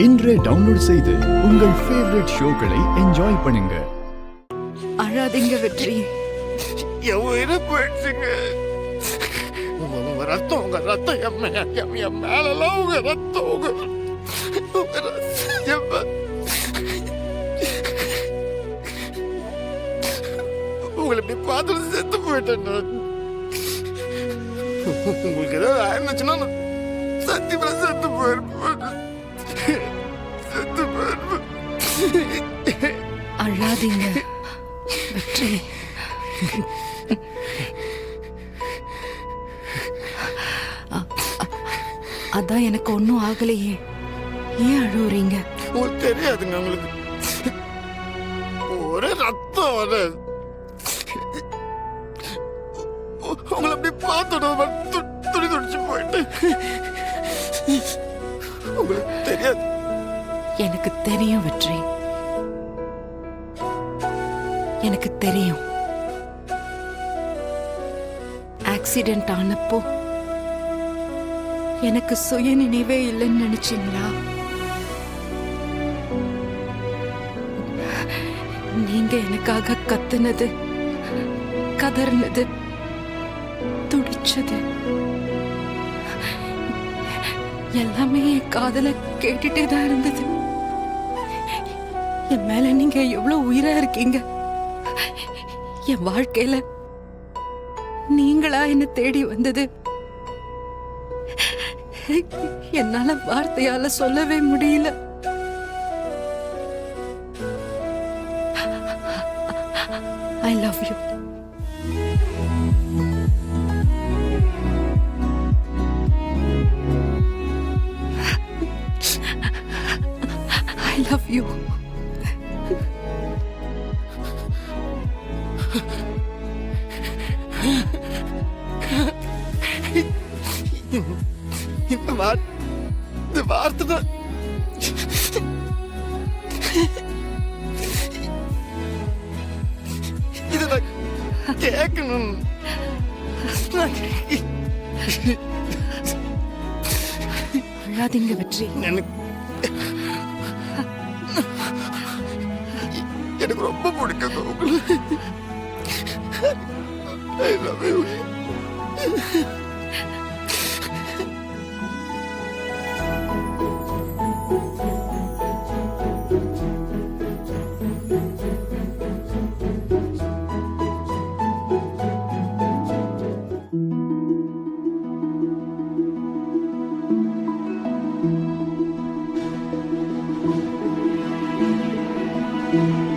இன்றே டவுன்லோட் செய்து உங்கள் ஃபேவரட் ஷோக்களை என்ஜாய் பண்ணுங்க. அழாதீங்க வெற்றி. என் உயிரை போயிடுச்சுங்க. உங்க ரத்தம் என் மேலெல்லாம் உங்க ரத்தம் உங்களை இப்படி பார்த்துட்டு செத்து போயிட்டேன். உங்களுக்கு ஏதாவது ஆயிருந்துச்சுன்னா சத்தியமா செத்து போயிருப்பேன். அழாதீங்க வெற்றி. அதான் எனக்கு ஒன்னும் ஆகலையே, ஏன் அழுவுறீங்க? உங்களுக்கு தெரியாதுங்க. உங்களுக்கு ஒரே ரத்தம் வர உங்களை அப்படி பார்த்தோம் துணி துடிச்சு போயிட்டு. உங்களுக்கு தெரியாது. எனக்கு தெரியும் வெற்றி, எனக்கு தெரியும். ஆக்சிடென்ட் ஆனப்போ எனக்கு சுய நினைவே இல்லைன்னு நினைச்சீங்களா? நீங்க எனக்காக கத்துனது, கதறினது, துடிச்சது எல்லாமே என் காதுல கேட்டுட்டே தான் இருந்தது. என் மேல நீங்க எவ்வளவு உயிரா இருக்கீங்க. என் வாழ்க்கையில நீங்களா என்ன தேடி வந்தது என்னால வார்த்தையால சொல்லவே முடியல. I love you. I love you. இந்த வார்த்தை தான் இதை நான் கேட்கணும். அழாதீங்க வெற்றி. எனக்கு ரொம்ப பிடிக்கும் உங்களுக்கு. I love you. Thank you.